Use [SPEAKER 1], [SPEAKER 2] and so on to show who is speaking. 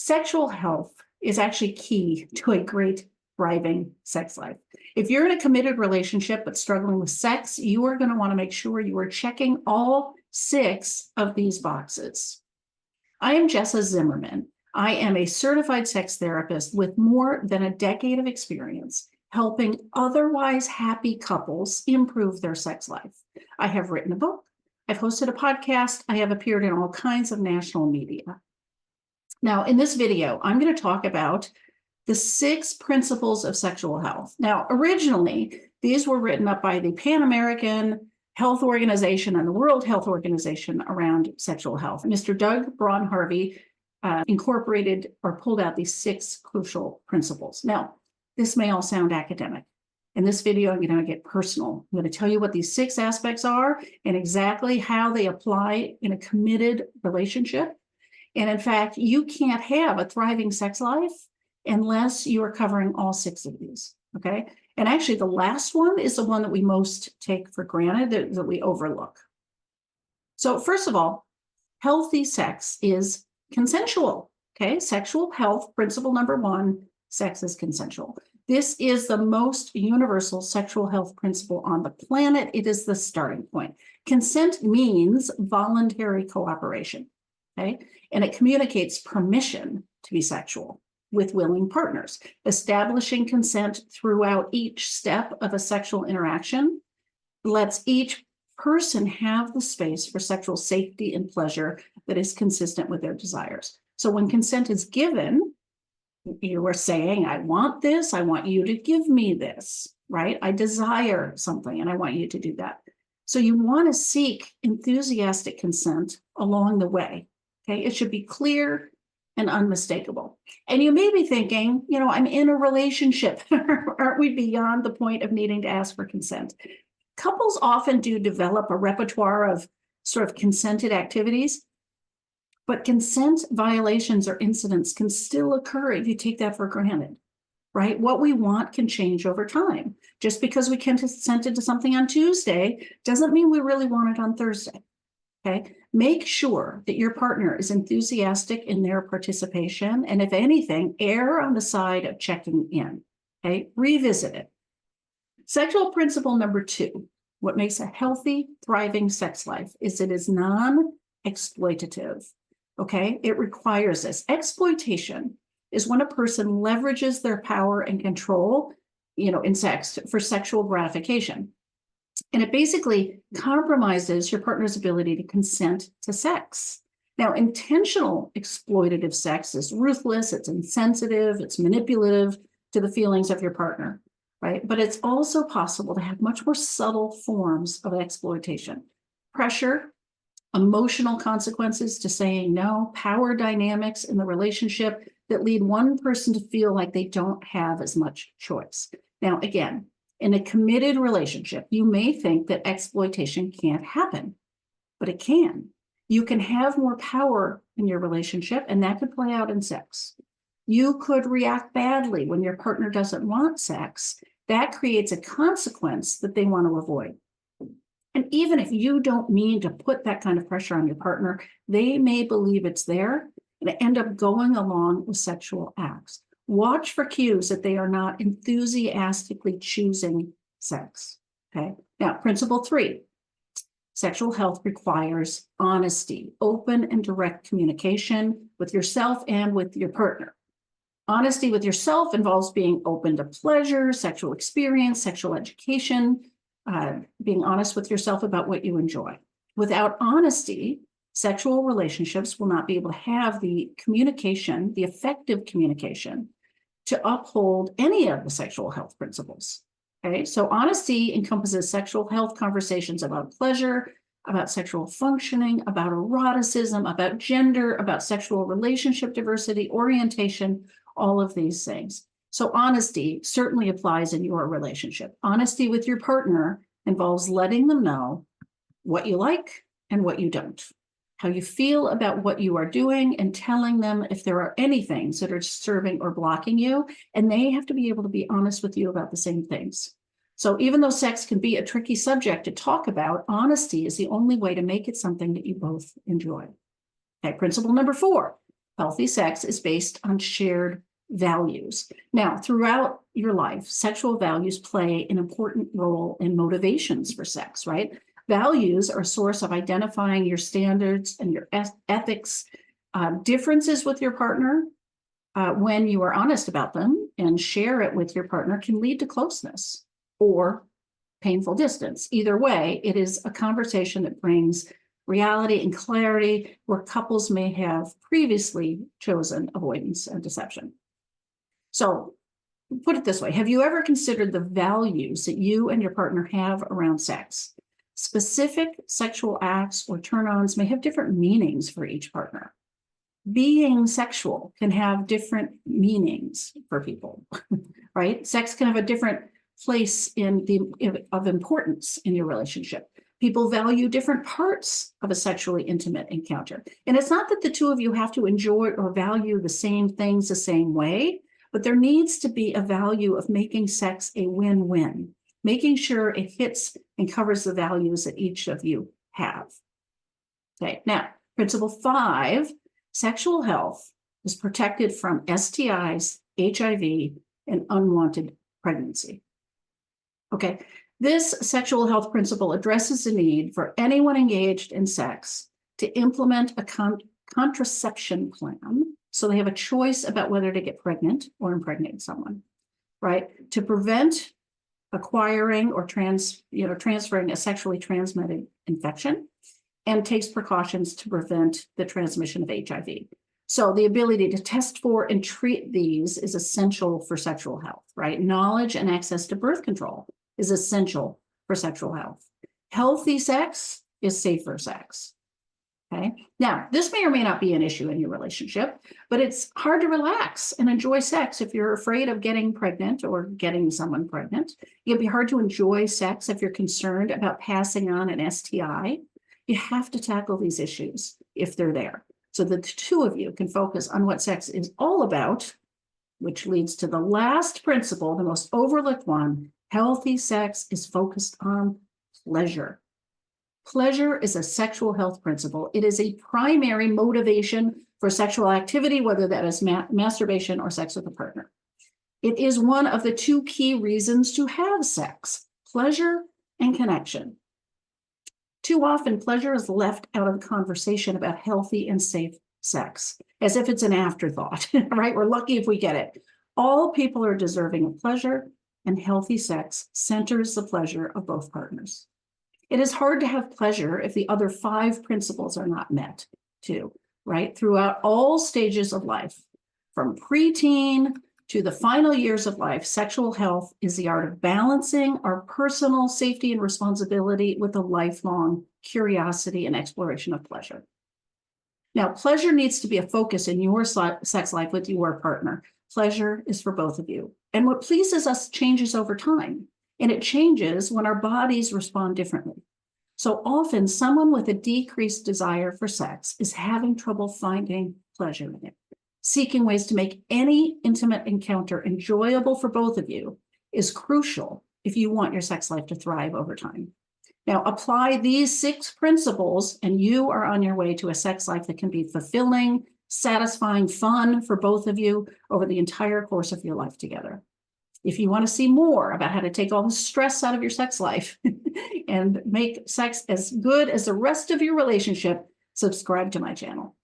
[SPEAKER 1] Sexual health is actually key to a great, thriving sex life. If you're in a committed relationship but struggling with sex, you are going to want to make sure you are checking all 6 of these boxes. I am Jessa Zimmerman. I am a certified sex therapist with more than a decade of experience helping otherwise happy couples improve their sex life. I have written a book. I've hosted a podcast. I have appeared in all kinds of national media. Now, in this video, I'm going to talk about the 6 principles of sexual health. Now, originally, these were written up by the Pan American Health Organization and the World Health Organization around sexual health. Mr. Doug Braun Harvey incorporated or pulled out these 6 crucial principles. Now, this may all sound academic. In this video, I'm going to get personal. I'm going to tell you what these 6 aspects are and exactly how they apply in a committed relationship. And in fact, you can't have a thriving sex life unless you are covering all 6 of these, okay? And actually, the last one is the one that we most take for granted, that we overlook. So first of all, healthy sex is consensual, okay? Sexual health, principle number 1, sex is consensual. This is the most universal sexual health principle on the planet. It is the starting point. Consent means voluntary cooperation, okay? And it communicates permission to be sexual with willing partners. Establishing consent throughout each step of a sexual interaction lets each person have the space for sexual safety and pleasure that is consistent with their desires. So when consent is given, you are saying, I want this, I want you to give me this, right? I desire something and I want you to do that. So you want to seek enthusiastic consent along the way, okay? It should be clear and unmistakable. And you may be thinking, I'm in a relationship. Aren't we beyond the point of needing to ask for consent? Couples often do develop a repertoire of sort of consented activities, but consent violations or incidents can still occur if you take that for granted, right? What we want can change over time. Just because we consented to something on Tuesday doesn't mean we really want it on Thursday, okay? Make sure that your partner is enthusiastic in their participation, and if anything, err on the side of checking in, okay? Revisit it. Sexual principle number 2, what makes a healthy, thriving sex life is it is non-exploitative. Okay, it requires this. Exploitation is when a person leverages their power and control, in sex for sexual gratification. And it basically compromises your partner's ability to consent to sex. Now, intentional exploitative sex is ruthless, it's insensitive, it's manipulative to the feelings of your partner, right? But it's also possible to have much more subtle forms of exploitation. Pressure, emotional consequences to saying no, power dynamics in the relationship that lead one person to feel like they don't have as much choice. Now, again, in a committed relationship, you may think that exploitation can't happen, but it can. You can have more power in your relationship, and that could play out in sex. You could react badly when your partner doesn't want sex. That creates a consequence that they want to avoid. And even if you don't mean to put that kind of pressure on your partner, they may believe it's there and end up going along with sexual acts. Watch for cues that they are not enthusiastically choosing sex, okay? Now, principle 3, sexual health requires honesty, open and direct communication with yourself and with your partner. Honesty with yourself involves being open to pleasure, sexual experience, sexual education, being honest with yourself about what you enjoy. Without honesty, sexual relationships will not be able to have the communication, the effective communication to uphold any of the sexual health principles. Okay, so honesty encompasses sexual health conversations about pleasure, about sexual functioning, about eroticism, about gender, about sexual relationship diversity, orientation, all of these things. So honesty certainly applies in your relationship. Honesty with your partner involves letting them know what you like and what you don't, how you feel about what you are doing, and telling them if there are any things that are disturbing or blocking you, and they have to be able to be honest with you about the same things. So even though sex can be a tricky subject to talk about, honesty is the only way to make it something that you both enjoy. Okay, principle number 4, Healthy sex is based on shared values. Now, throughout your life, sexual values play an important role in motivations for sex, right? Values are a source of identifying your standards and your ethics. Differences with your partner, when you are honest about them and share it with your partner, can lead to closeness or painful distance. Either way, it is a conversation that brings reality and clarity where couples may have previously chosen avoidance and deception. So put it this way, have you ever considered the values that you and your partner have around sex? Specific sexual acts or turn-ons may have different meanings for each partner. Being sexual can have different meanings for people, right? Sex can have a different place of importance in your relationship. People value different parts of a sexually intimate encounter. And it's not that the two of you have to enjoy or value the same things the same way, but there needs to be a value of making sex a win-win, making sure it hits and covers the values that each of you have. Okay, now, principle 5, sexual health is protected from STIs, HIV, and unwanted pregnancy. Okay, this sexual health principle addresses the need for anyone engaged in sex to implement a contraception plan so they have a choice about whether to get pregnant or impregnate someone, right? To prevent acquiring or transferring a sexually transmitted infection, and takes precautions to prevent the transmission of HIV. So the ability to test for and treat these is essential for sexual health, right? Knowledge and access to birth control is essential for sexual health. Healthy sex is safer sex. Okay. Now, this may or may not be an issue in your relationship, but it's hard to relax and enjoy sex if you're afraid of getting pregnant or getting someone pregnant. It can be hard to enjoy sex if you're concerned about passing on an STI. You have to tackle these issues if they're there, so that the two of you can focus on what sex is all about, which leads to the last principle, the most overlooked one. Healthy sex is focused on pleasure. Pleasure is a sexual health principle. It is a primary motivation for sexual activity, whether that is masturbation or sex with a partner. It is one of the 2 key reasons to have sex: pleasure and connection. Too often, pleasure is left out of the conversation about healthy and safe sex, as if it's an afterthought, right? We're lucky if we get it. All people are deserving of pleasure, and healthy sex centers the pleasure of both partners. It is hard to have pleasure if the other 5 principles are not met, too, right? Throughout all stages of life, from preteen to the final years of life, sexual health is the art of balancing our personal safety and responsibility with a lifelong curiosity and exploration of pleasure. Now, pleasure needs to be a focus in your sex life with your partner. Pleasure is for both of you. And what pleases us changes over time, and it changes when our bodies respond differently. So often, someone with a decreased desire for sex is having trouble finding pleasure in it. Seeking ways to make any intimate encounter enjoyable for both of you is crucial if you want your sex life to thrive over time. Now, apply these 6 principles, and you are on your way to a sex life that can be fulfilling, satisfying, fun for both of you over the entire course of your life together. If you want to see more about how to take all the stress out of your sex life and make sex as good as the rest of your relationship, subscribe to my channel.